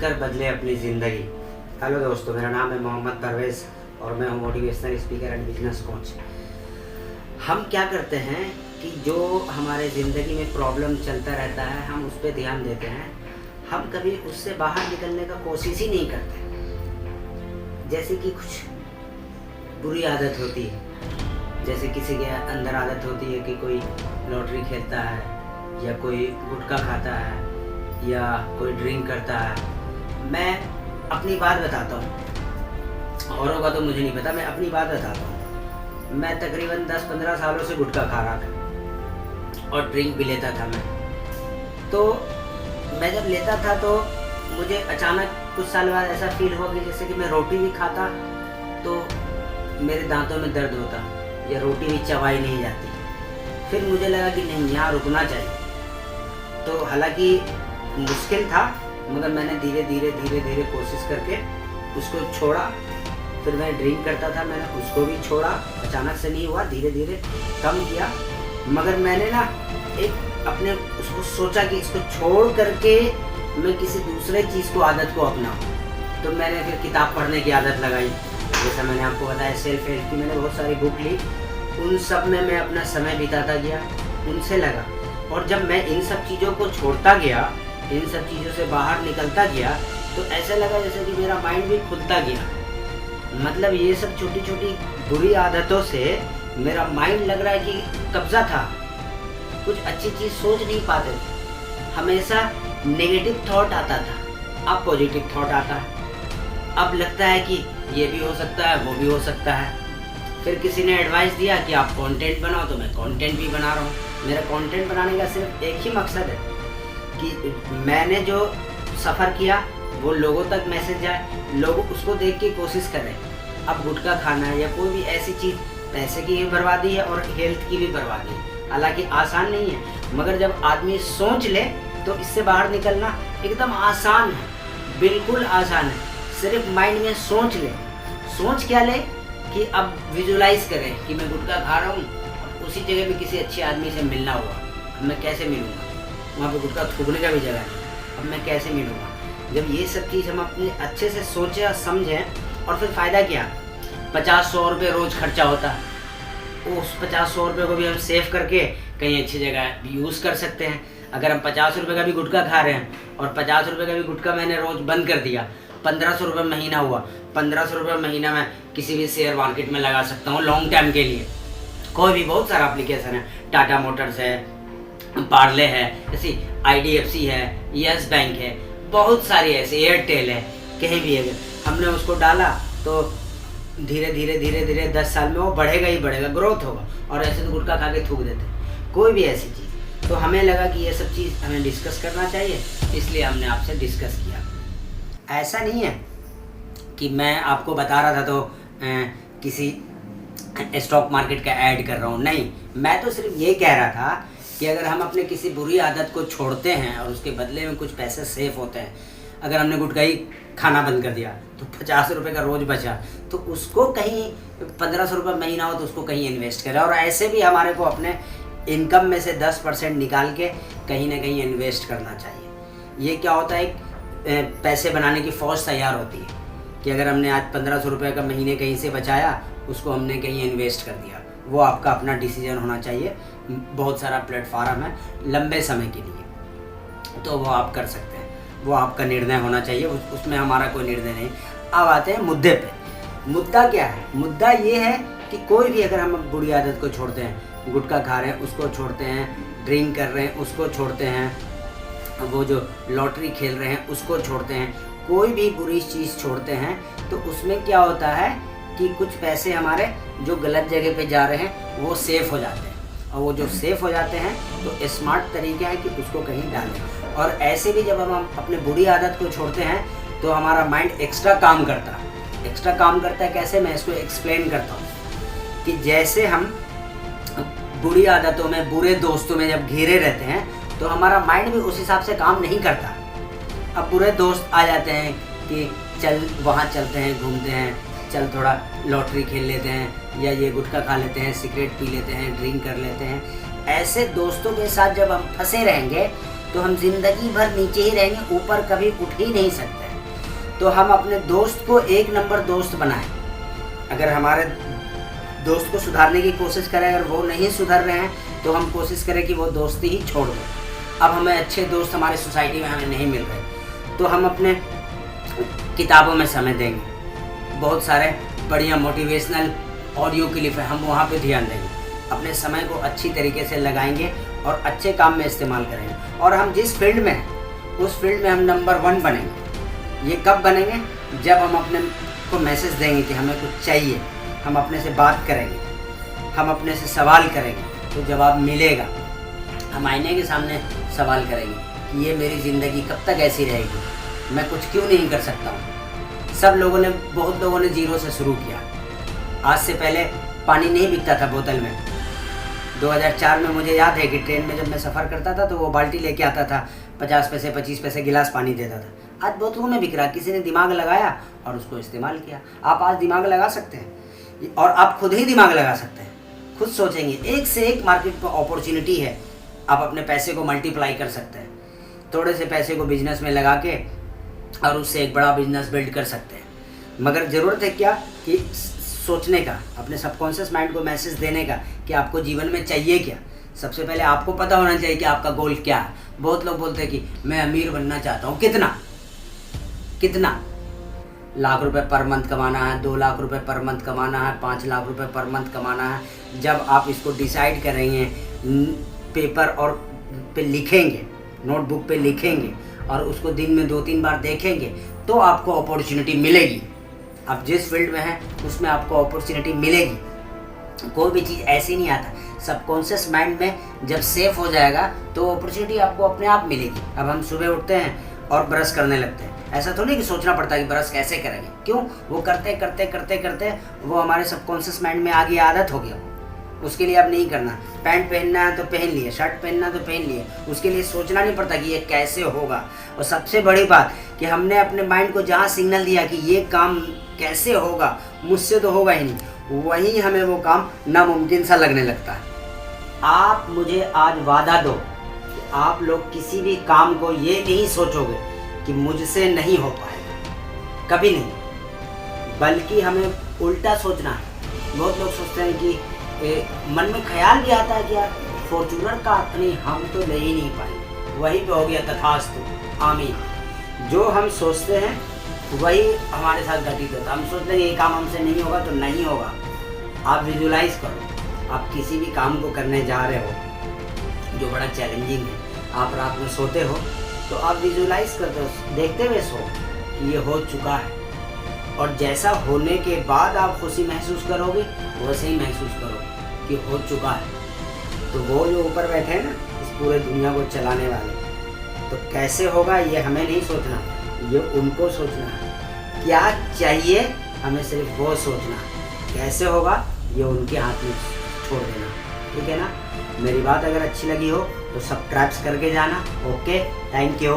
मिलकर बदले अपनी ज़िंदगी। हेलो दोस्तों, मेरा नाम है मोहम्मद परवेज़ और मैं हूँ motivational speaker and business coach. हम क्या करते हैं कि जो हमारे ज़िंदगी में प्रॉब्लम चलता रहता है हम उस पर ध्यान देते हैं, हम कभी उससे बाहर निकलने का कोशिश ही नहीं करते। जैसे कि कुछ बुरी आदत होती है, जैसे किसी के अंदर आदत होती है कि कोई लॉटरी खेलता है या कोई गुटखा खाता है या कोई ड्रिंक करता है। मैं अपनी बात बताता हूँ, औरों का तो मुझे नहीं पता, मैं अपनी बात बताता हूँ। मैं तकरीबन 10-15 सालों से गुटखा खा रहा था और ड्रिंक भी लेता था तो मैं जब लेता था तो मुझे अचानक कुछ साल बाद ऐसा फील हुआ कि जैसे कि मैं रोटी भी खाता तो मेरे दांतों में दर्द होता या रोटी भी चबाई नहीं जाती। फिर मुझे लगा कि नहीं, यहाँ रुकना चाहिए। तो हालांकि मुश्किल था, मगर मैंने धीरे धीरे कोशिश करके उसको छोड़ा। फिर मैं ड्रिंक करता था, मैंने उसको भी छोड़ा। अचानक से नहीं हुआ, धीरे धीरे कम किया। मगर मैंने ना एक अपने उसको सोचा कि इसको छोड़ करके मैं किसी दूसरे चीज़ को आदत को अपनाऊं। तो मैंने फिर किताब पढ़ने की आदत लगाई। जैसा मैंने आपको बताया, सेल्फ हेल्प की मैंने बहुत सारी बुक ली। उन सब में मैं अपना समय बिताता गया, उनसे लगा। और जब मैं इन सब चीज़ों को छोड़ता गया, इन सब चीज़ों से बाहर निकलता गया, तो ऐसा लगा जैसे कि मेरा माइंड भी खुलता गया। मतलब ये सब छोटी छोटी बुरी आदतों से मेरा माइंड लग रहा है कि कब्जा था, कुछ अच्छी चीज़ सोच नहीं पाते थे। हमेशा नेगेटिव थॉट आता था, अब पॉजिटिव थॉट आता है। अब लगता है कि ये भी हो सकता है, वो भी हो सकता है। फिर किसी ने एडवाइस दिया कि आप कंटेंट बनाओ, तो मैं कंटेंट भी बना रहा हूँ। मेरा कंटेंट बनाने का सिर्फ एक ही मकसद है कि मैंने जो सफ़र किया वो लोगों तक मैसेज जाए, लोग उसको देख के कोशिश करें। अब गुटखा खाना है या कोई भी ऐसी चीज़, पैसे की भी बर्बादी है और हेल्थ की भी बर्बादी है। हालांकि आसान नहीं है, मगर जब आदमी सोच ले तो इससे बाहर निकलना एकदम आसान है, बिल्कुल आसान है। सिर्फ माइंड में सोच ले। सोच क्या ले कि अब विजुलाइज करें कि मैं गुटखा खा रहा हूँ, उसी जगह पे किसी अच्छे आदमी से मिलना हुआ, अब मैं कैसे मिलूँगा? वहाँ पे गुटखा थूकने का भी जगह नहीं, अब मैं कैसे मिलूँगा? जब ये सब चीज़ हम अपने अच्छे से सोचें और समझें, और फिर फ़ायदा क्या? 50-100 रुपये रोज़ खर्चा होता है। उस 50-100 रुपये को भी हम सेव करके कहीं अच्छी जगह भी यूज़ कर सकते हैं। अगर हम 50 रुपये का भी गुटखा खा रहे हैं और 50 रुपये का भी गुटखा मैंने रोज़ बंद कर दिया, 1500 रुपये महीना हुआ। 1500 रुपये महीना में किसी भी शेयर मार्केट में लगा सकता हूँ लॉन्ग टाइम के लिए। कोई भी बहुत सारा एप्लीकेशन है, टाटा मोटर्स है, पार्ले है, जैसे IDFC है, यस बैंक है, बहुत सारी ऐसे, एयरटेल है, कहीं भी अगर हमने उसको डाला तो धीरे धीरे 10 साल में वो बढ़ेगा ही बढ़ेगा, ग्रोथ होगा। और ऐसे तो गुटखा खा के थूक देते कोई भी ऐसी चीज़। तो हमें लगा कि ये सब चीज़ हमें डिस्कस करना चाहिए, इसलिए हमने आपसे डिस्कस किया। ऐसा नहीं है कि मैं आपको बता रहा था तो किसी स्टॉक मार्केट का ऐड कर रहा हूँ, नहीं। मैं तो सिर्फ ये कह रहा था कि अगर हम अपने किसी बुरी आदत को छोड़ते हैं और उसके बदले में कुछ पैसे सेफ होते हैं। अगर हमने गुटखा ही खाना बंद कर दिया तो 50 रुपये का रोज़ बचा, तो उसको कहीं 1500 रुपये महीना हो तो उसको कहीं इन्वेस्ट करें। और ऐसे भी हमारे को अपने इनकम में से 10% निकाल के कहीं ना कहीं इन्वेस्ट करना चाहिए। ये क्या होता है, पैसे बनाने की फ़ौज तैयार होती है कि अगर हमने आज 1500 रुपये का महीने कहीं से बचाया, उसको हमने कहीं इन्वेस्ट कर दिया। वो आपका अपना डिसीजन होना चाहिए। बहुत सारा प्लेटफार्म है लंबे समय के लिए, तो वो आप कर सकते हैं, वो आपका निर्णय होना चाहिए, उसमें हमारा कोई निर्णय नहीं। अब आते हैं मुद्दे पे। मुद्दा क्या है? मुद्दा ये है कि कोई भी अगर हम बुरी आदत को छोड़ते हैं, गुटखा खा रहे हैं उसको छोड़ते हैं, ड्रिंक कर रहे हैं उसको छोड़ते हैं, वो जो लॉटरी खेल रहे हैं उसको छोड़ते हैं, कोई भी बुरी चीज़ छोड़ते हैं, तो उसमें क्या होता है कि कुछ पैसे हमारे जो गलत जगह पे जा रहे हैं वो सेफ हो जाते हैं। और वो जो सेफ हो जाते हैं तो स्मार्ट तरीका है कि उसको कहीं डालें। और ऐसे भी जब हम अपने बुरी आदत को छोड़ते हैं तो हमारा माइंड एक्स्ट्रा काम करता है। एक्स्ट्रा काम करता है कैसे, मैं इसको एक्सप्लेन करता हूँ कि जैसे हम बुरी आदतों में, बुरे दोस्तों में जब घिरे रहते हैं तो हमारा माइंड भी उस हिसाब से काम नहीं करता। अब बुरे दोस्त आ जाते हैं कि चल वहाँ चलते हैं, घूमते हैं, चल थोड़ा लॉटरी खेल लेते हैं, या ये गुटखा खा लेते हैं, सिगरेट पी लेते हैं, ड्रिंक कर लेते हैं। ऐसे दोस्तों के साथ जब हम फंसे रहेंगे तो हम जिंदगी भर नीचे ही रहेंगे, ऊपर कभी उठ ही नहीं सकते। तो हम अपने दोस्त को एक नंबर दोस्त बनाएं। अगर हमारे दोस्त को सुधारने की कोशिश करें, अगर वो नहीं सुधर रहे हैं तो हम कोशिश करें कि वो दोस्ती ही छोड़ दें। अब हमें अच्छे दोस्त हमारे सोसाइटी में हमें नहीं मिल रहे तो हम अपने किताबों में समय देंगे। बहुत सारे बढ़िया मोटिवेशनल ऑडियो क्लिप है, हम वहाँ पे ध्यान देंगे। अपने समय को अच्छी तरीके से लगाएंगे और अच्छे काम में इस्तेमाल करेंगे। और हम जिस फील्ड में हैं उस फील्ड में हम नंबर 1 बनेंगे। ये कब बनेंगे? जब हम अपने को मैसेज देंगे कि हमें कुछ चाहिए, हम अपने से बात करेंगे, हम अपने से सवाल करेंगे तो जवाब मिलेगा। हम आईने के सामने सवाल करेंगे कि ये मेरी ज़िंदगी कब तक ऐसी रहेगी, मैं कुछ क्यों नहीं कर सकता हूँ। बहुत लोगों ने जीरो से शुरू किया। आज से पहले पानी नहीं बिकता था बोतल में। 2004 में मुझे याद है कि ट्रेन में जब मैं सफ़र करता था तो वो बाल्टी लेके आता था, 50 पैसे 25 पैसे गिलास पानी देता था। आज बोतलों में बिक रहा, किसी ने दिमाग लगाया और उसको इस्तेमाल किया। आप आज दिमाग लगा सकते हैं और आप खुद ही दिमाग लगा सकते हैं। खुद सोचेंगे, एक से एक मार्केट में अपॉर्चुनिटी है। आप अपने पैसे को मल्टीप्लाई कर सकते हैं। थोड़े से पैसे को बिजनेस में लगा के और उससे एक बड़ा बिजनेस बिल्ड कर सकते हैं। मगर ज़रूरत है क्या कि सोचने का, अपने सबकॉन्शियस माइंड को मैसेज देने का कि आपको जीवन में चाहिए क्या। सबसे पहले आपको पता होना चाहिए कि आपका गोल क्या है। बहुत लोग बोलते हैं कि मैं अमीर बनना चाहता हूँ। कितना लाख रुपए पर मंथ कमाना है, 2 लाख रुपए पर मंथ कमाना है, 5 लाख रुपए पर मंथ कमाना है। जब आप इसको डिसाइड करेंगे, पेपर और पे लिखेंगे, नोटबुक पे लिखेंगे और उसको दिन में 2-3 बार देखेंगे तो आपको अपॉर्चुनिटी मिलेगी। आप जिस फील्ड में हैं उसमें आपको अपॉर्चुनिटी मिलेगी। कोई भी चीज़ ऐसी नहीं आता, सबकॉन्शियस माइंड में जब सेफ हो जाएगा तो अपॉर्चुनिटी आपको अपने आप मिलेगी। अब हम सुबह उठते हैं और ब्रश करने लगते हैं, ऐसा तो नहीं कि सोचना पड़ता है कि ब्रश कैसे करेंगे। क्यों? वो करते करते वो हमारे सबकॉन्शियस माइंड में आ गई, आदत हो गया। उसके लिए अब नहीं करना। पैंट पहनना है तो पहन लिए, शर्ट पहनना तो पहन लिए, उसके लिए सोचना नहीं पड़ता कि ये कैसे होगा। और सबसे बड़ी बात कि हमने अपने माइंड को जहाँ सिग्नल दिया कि ये काम कैसे होगा, मुझसे तो होगा ही नहीं, वहीं हमें वो काम नामुमकिन सा लगने लगता है। आप मुझे आज वादा दो कि आप लोग किसी भी काम को ये नहीं सोचोगे कि मुझसे नहीं हो पाएगा, कभी नहीं, बल्कि हमें उल्टा सोचना है। बहुत लोग सोचते हैं कि मन में ख्याल भी आता है कि यार फॉर्चूनर का नहीं, हम तो ले ही नहीं पाए। वही पे हो गया तथास्तु, आमीन। जो हम सोचते हैं वही हमारे साथ घटित होता है। हम सोचते हैं ये काम हमसे नहीं होगा तो नहीं होगा। आप विजुलाइज करो, आप किसी भी काम को करने जा रहे हो जो बड़ा चैलेंजिंग है, आप रात में सोते हो तो आप विजुलाइज करते हो, देखते हुए सो कि ये हो चुका है। और जैसा होने के बाद आप खुशी महसूस करोगे वैसे ही महसूस करो कि हो चुका है। तो वो जो ऊपर बैठे हैं ना इस पूरे दुनिया को चलाने वाले, तो कैसे होगा ये हमें नहीं सोचना, ये उनको सोचना है। क्या चाहिए हमें सिर्फ वो सोचना है, कैसे होगा ये उनके हाथ में छोड़ देना। ठीक है ना? मेरी बात अगर अच्छी लगी हो तो सब्सक्राइब करके जाना। Okay, thank you.